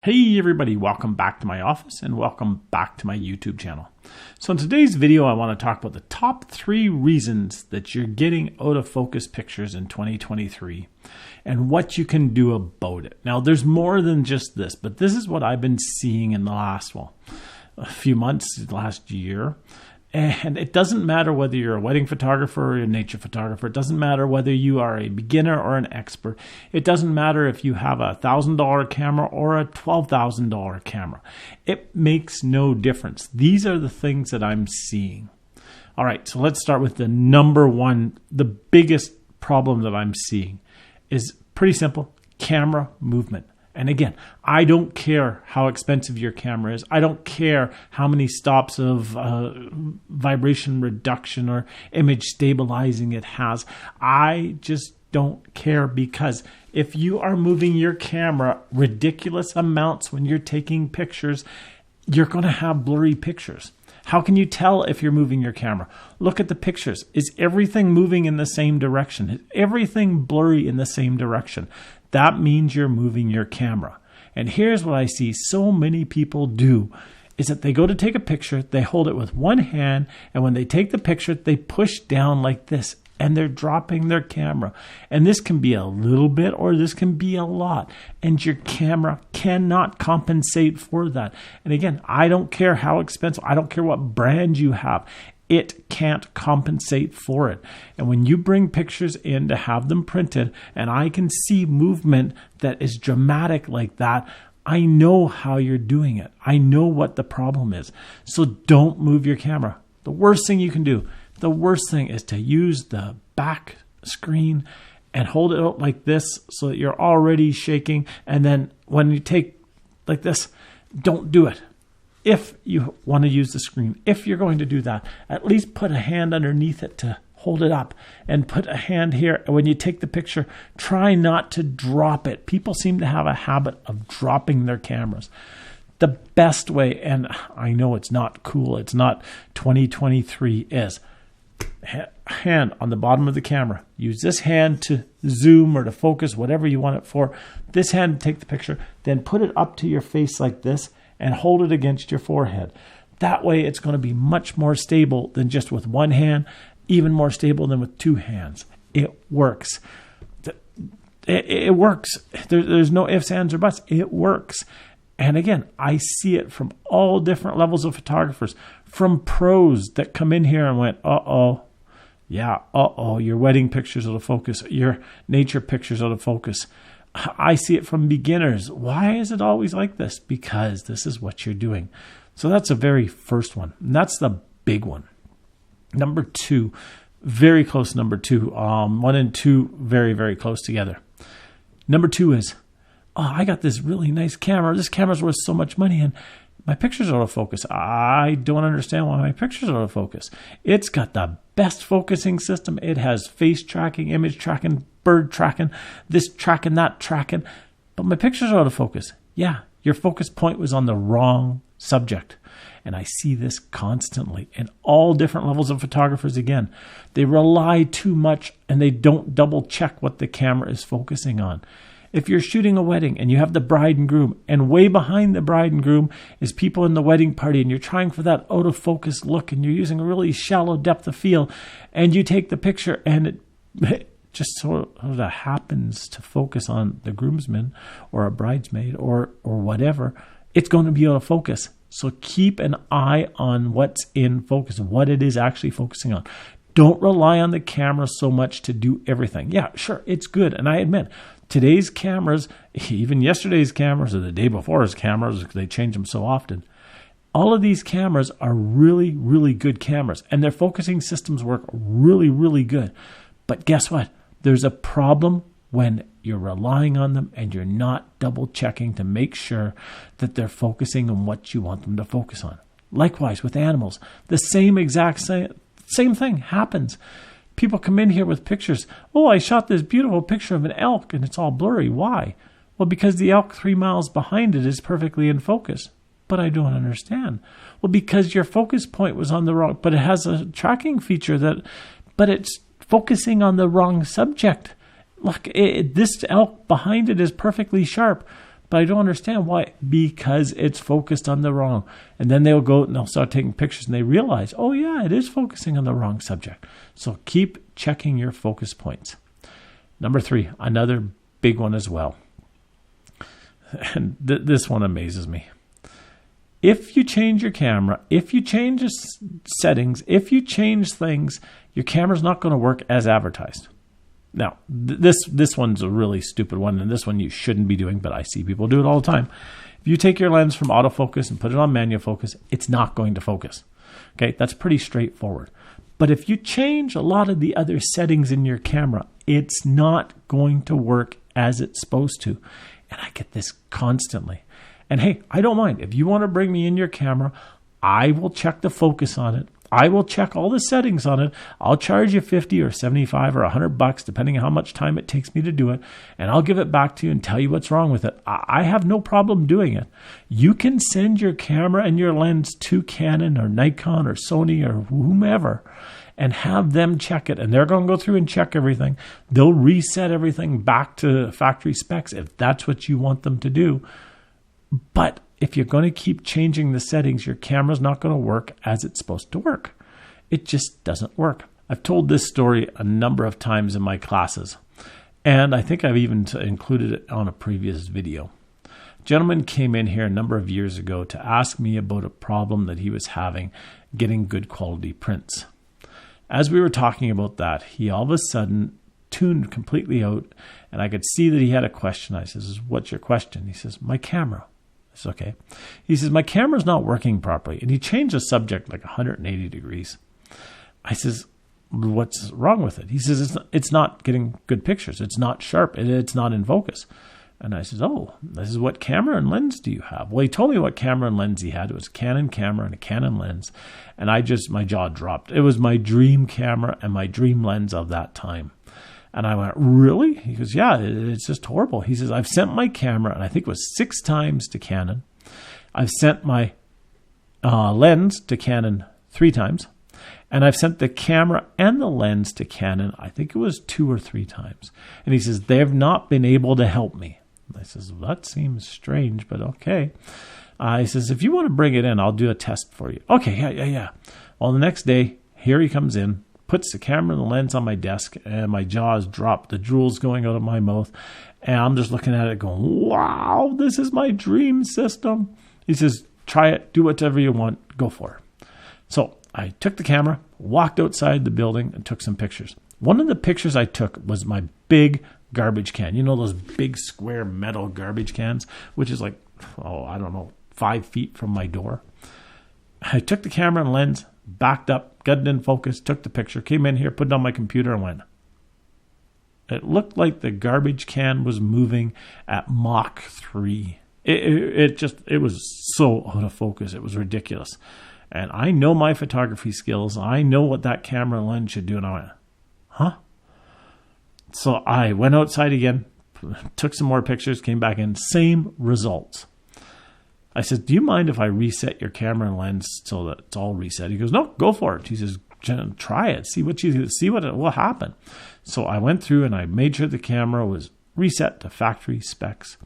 Hey everybody, welcome back to my office and welcome back to my YouTube channel. So in today's video, I want to talk about the top 3 reasons that you're getting out of focus pictures in 2023 and what you can do about it. Now there's more than just this, but this is what I've been seeing in the last, a few months, last year. And it doesn't matter whether you're a wedding photographer or a nature photographer. It doesn't matter whether you are a beginner or an expert. It doesn't matter if you have a $1,000 camera or a $12,000 camera. It makes no difference. These are the things that I'm seeing. All right, so let's start with the number one. The biggest problem that I'm seeing is pretty simple: camera movement. And again, I don't care how expensive your camera is. I don't care how many stops of vibration reduction or image stabilizing it has. I just don't care, because if you are moving your camera ridiculous amounts when you're taking pictures, you're going to have blurry pictures. How can you tell if you're moving your camera? Look at the pictures. Is everything moving in the same direction? Is everything blurry in the same direction? That means you're moving your camera. And here's what I see so many people do, is that they go to take a picture, they hold it with one hand, and when they take the picture, they push down like this, and they're dropping their camera. And this can be a little bit, or this can be a lot. And your camera cannot compensate for that. And again, I don't care how expensive, I don't care what brand you have. It can't compensate for it. And when you bring pictures in to have them printed, and I can see movement that is dramatic like that, I know how you're doing it. I know what the problem is. So don't move your camera. The worst thing you can do, the worst thing is to use the back screen and hold it out like this so that you're already shaking. And then when you take like this, don't do it. If you want to use the screen, if you're going to do that, at least put a hand underneath it to hold it up, and put a hand here. And when you take the picture, try not to drop it. People seem to have a habit of dropping their cameras. The best way, and I know it's not cool, it's not 2023, is hand on the bottom of the camera. Use this hand to zoom or to focus, whatever you want it for. This hand to take the picture, then put it up to your face like this and hold it against your forehead. That way it's going to be much more stable than just with one hand, even more stable than with two hands. It works. It works. There's no ifs, ands, or buts. It works. And again, I see it from all different levels of photographers, from pros that come in here and went, your wedding pictures out of focus, your nature pictures out of focus. I see it from beginners. Why is it always like this? Because this is what you're doing. So that's the very first one. And that's the big one. Number 2, very close. Number 2, 1 and 2, very, very close together. Number 2 is, I got this really nice camera. This camera's worth so much money, and my pictures are out of focus. I don't understand why my pictures are out of focus. It's got the best focusing system. It has face tracking, image tracking, bird tracking, this tracking, that tracking. But my pictures are out of focus. Yeah, your focus point was on the wrong subject. And I see this constantly in all different levels of photographers. Again, they rely too much and they don't double check what the camera is focusing on. If you're shooting a wedding and you have the bride and groom, and way behind the bride and groom is people in the wedding party, and you're trying for that out of focus look, and you're using a really shallow depth of field, and you take the picture and it just sort of happens to focus on the groomsman or a bridesmaid or whatever, it's going to be out of focus. So keep an eye on what's in focus, what it is actually focusing on. Don't rely on the camera so much to do everything. Yeah, sure, it's good. And I admit, today's cameras, even yesterday's cameras or the day before's cameras, they change them so often. All of these cameras are really, really good cameras, and their focusing systems work really, really good. But guess what? There's a problem when you're relying on them and you're not double checking to make sure that they're focusing on what you want them to focus on. Likewise with animals, the same thing happens. People come in here with pictures. Oh, I shot this beautiful picture of an elk and it's all blurry. Why? Well, because the elk 3 miles behind it is perfectly in focus. But I don't understand. Well, because your focus point was on the wrong, but it has a tracking feature but it's focusing on the wrong subject. Look, this elk behind it is perfectly sharp, But I don't understand why. Because it's focused on the wrong. And then they'll go and they'll start taking pictures and they realize, oh yeah, it is focusing on the wrong subject. So keep checking your focus points. Number 3, another big one as well. And this one amazes me. If you change your camera, if you change the settings, if you change things, your camera's not going to work as advertised. Now, this one's a really stupid one, and this one you shouldn't be doing, but I see people do it all the time. If you take your lens from autofocus and put it on manual focus, it's not going to focus. Okay, that's pretty straightforward. But if you change a lot of the other settings in your camera, it's not going to work as it's supposed to. And I get this constantly. And hey, I don't mind. If you want to bring me in your camera, I will check the focus on it. I will check all the settings on it. I'll charge you $50 or $75 or $100, depending on how much time it takes me to do it. And I'll give it back to you and tell you what's wrong with it. I have no problem doing it. You can send your camera and your lens to Canon or Nikon or Sony or whomever and have them check it. And they're going to go through and check everything. They'll reset everything back to factory specs if that's what you want them to do. But if you're going to keep changing the settings, your camera's not going to work as it's supposed to work. It just doesn't work. I've told this story a number of times in my classes, and I think I've even included it on a previous video. A gentleman came in here a number of years ago to ask me about a problem that he was having getting good quality prints. As we were talking about that, he all of a sudden tuned completely out, and I could see that he had a question. I says, "What's your question?" He says, "My camera." It's okay. He says, "My camera's not working properly." And he changed the subject like 180 degrees. I says, "What's wrong with it?" He says, it's not getting good pictures. It's not sharp. It's not in focus. And I says, "Oh, this is what camera and lens do you have?" Well, he told me what camera and lens he had. It was a Canon camera and a Canon lens. And my jaw dropped. It was my dream camera and my dream lens of that time. And I went, "Really?" He goes, "Yeah, it's just horrible." He says, "I've sent my camera," and I think it was 6 times to Canon. I've sent my lens to Canon 3 times. And I've sent the camera and the lens to Canon, I think it was 2 or 3 times. And he says, "They have not been able to help me." And I says, "Well, that seems strange, but okay." He says, "If you want to bring it in, I'll do a test for you." Okay, yeah. Well, the next day, here he comes in, puts the camera and the lens on my desk, and my jaw's dropped. The drool's going out of my mouth. And I'm just looking at it going, wow, this is my dream system. He says, "Try it. Do whatever you want. Go for it." So I took the camera, walked outside the building, and took some pictures. One of the pictures I took was my big garbage can. You know those big square metal garbage cans, which is like, 5 feet from my door. I took the camera and lens, backed up, got it in focus, took the picture, came in here, put it on my computer, and went. It looked like the garbage can was moving at Mach 3. It was so out of focus. It was ridiculous. And I know my photography skills. I know what that camera and lens should do. And I went, huh? So I went outside again, took some more pictures, came back in, same results. I said, "Do you mind if I reset your camera and lens so that it's all reset?" He goes, "No, go for it." He says, "Try it. See what will happen." So I went through and I made sure the camera was reset to factory specs.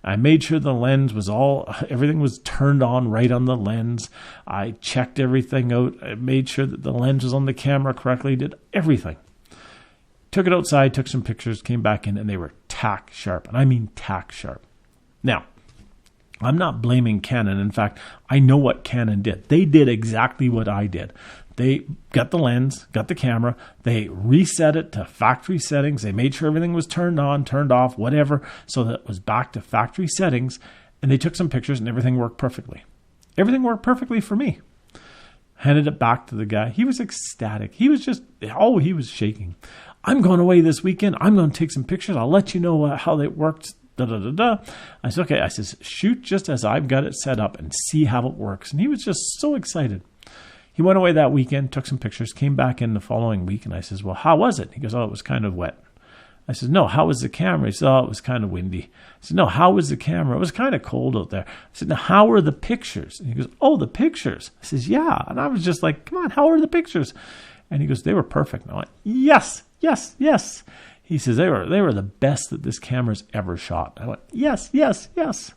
I made sure the lens was everything was turned on right on the lens. I checked everything out. I made sure that the lens was on the camera correctly, did everything. Took it outside, took some pictures, came back in, and they were tack sharp. And I mean tack sharp. Now, I'm not blaming Canon. In fact, I know what Canon did. They did exactly what I did. They got the lens, got the camera, they reset it to factory settings. They made sure everything was turned on, turned off, whatever, so that it was back to factory settings. And they took some pictures and everything worked perfectly. Everything worked perfectly for me. Handed it back to the guy. He was ecstatic. He was he was shaking. "I'm going away this weekend. I'm going to take some pictures. I'll let you know how they worked." I said, "Okay." I says, "Shoot just as I've got it set up and see how it works." And he was just so excited. He went away that weekend, took some pictures, came back in the following week, and I says, "Well, how was it?" He goes, "Oh, it was kind of wet." I said, "No, how was the camera?" He said, "Oh, it was kind of windy." I said, "No, how was the camera?" "It was kind of cold out there." I said, "Now, how were the pictures?" And he goes, "Oh, the pictures." I says, "Yeah." And I was just like, "Come on, how are the pictures?" And he goes, "They were perfect." And I went, "Yes, yes, yes." He says, they were the best that this camera's ever shot. I went, yes, yes, yes.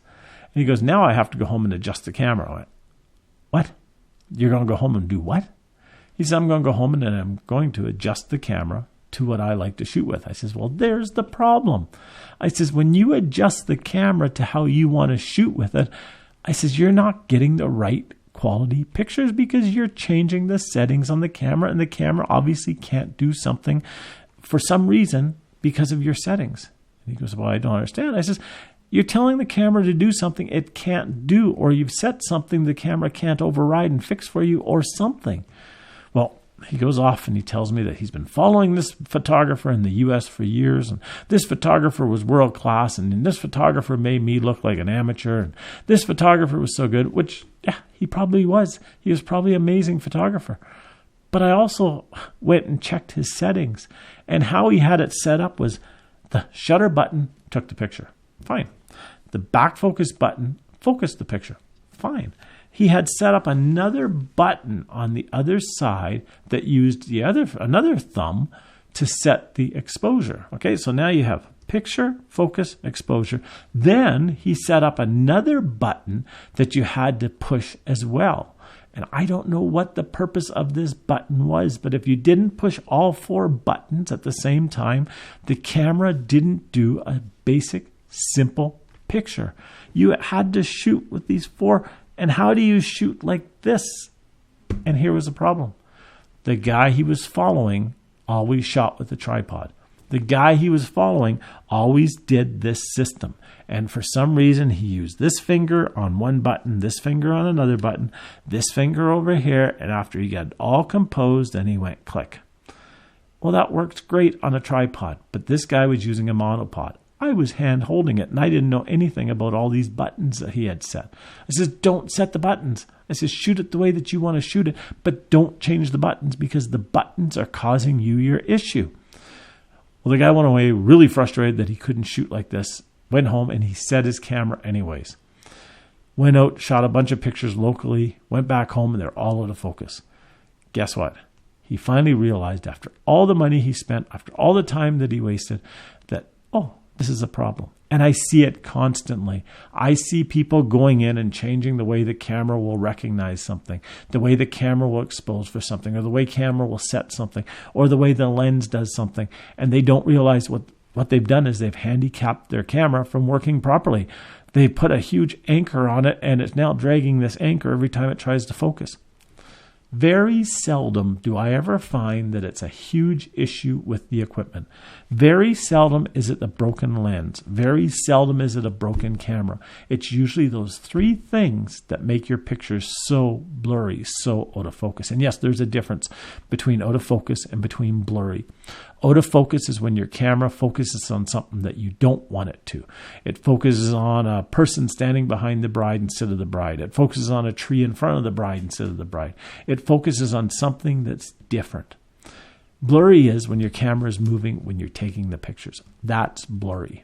And he goes, now I have to go home and adjust the camera. I went, what? You're going to go home and do what? He said, I'm going to go home and then I'm going to adjust the camera to what I like to shoot with. I says, well, there's the problem. I says, when you adjust the camera to how you want to shoot with it, I says, you're not getting the right quality pictures because you're changing the settings on the camera, and the camera obviously can't do something for some reason because of your settings. And he goes, well, I don't understand. I says, you're telling the camera to do something it can't do, or you've set something the camera can't override and fix for you, or something. Well, he goes off and he tells me that he's been following this photographer in the U.S. for years, and this photographer was world class, and this photographer made me look like an amateur, and this photographer was so good, which, yeah, he probably was. He was probably an amazing photographer. But I also went and checked his settings, and how he had it set up was the shutter button took the picture. Fine. The back focus button focused the picture. Fine. He had set up another button on the other side that used another thumb to set the exposure. Okay, so now you have picture, focus, exposure. Then he set up another button that you had to push as well. And I don't know what the purpose of this button was, but if you didn't push all 4 buttons at the same time, the camera didn't do a basic, simple picture. You had to shoot with these 4. And how do you shoot like this? And here was the problem. The guy he was following always shot with a tripod. The guy he was following always did this system. And for some reason, he used this finger on one button, this finger on another button, this finger over here. And after he got all composed, then he went click. Well, that worked great on a tripod, but this guy was using a monopod. I was hand holding it, and I didn't know anything about all these buttons that he had set. I says, don't set the buttons. I says, shoot it the way that you want to shoot it, but don't change the buttons because the buttons are causing you your issue. Well, the guy went away really frustrated that he couldn't shoot like this, went home, and he set his camera anyways. Went out, shot a bunch of pictures locally, went back home, and they're all out of focus. Guess what? He finally realized after all the money he spent, after all the time that he wasted, that, oh, this is a problem. And I see it constantly. I see people going in and changing the way the camera will recognize something, the way the camera will expose for something, or the way camera will set something, or the way the lens does something. And they don't realize what they've done is they've handicapped their camera from working properly. They put a huge anchor on it, and it's now dragging this anchor every time it tries to focus. Very seldom do I ever find that it's a huge issue with the equipment. Very seldom is it a broken lens. Very seldom is it a broken camera. It's usually those 3 things that make your pictures so blurry, so out of focus. And yes, there's a difference between out of focus and between blurry. Out of focus is when your camera focuses on something that you don't want it to. It focuses on a person standing behind the bride instead of the bride. It focuses on a tree in front of the bride instead of the bride. It focuses on something that's different. Blurry is when your camera is moving when you're taking the pictures. That's blurry.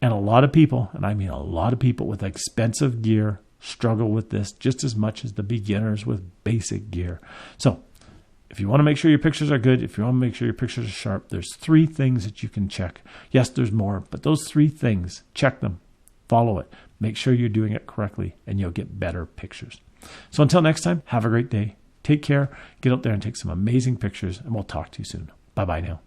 And a lot of people, and I mean a lot of people with expensive gear, struggle with this just as much as the beginners with basic gear. So if you want to make sure your pictures are good, if you want to make sure your pictures are sharp, there's 3 things that you can check. Yes, there's more, but those 3 things, check them, follow it, make sure you're doing it correctly, and you'll get better pictures. So until next time, have a great day. Take care, get out there and take some amazing pictures, and we'll talk to you soon. Bye-bye now.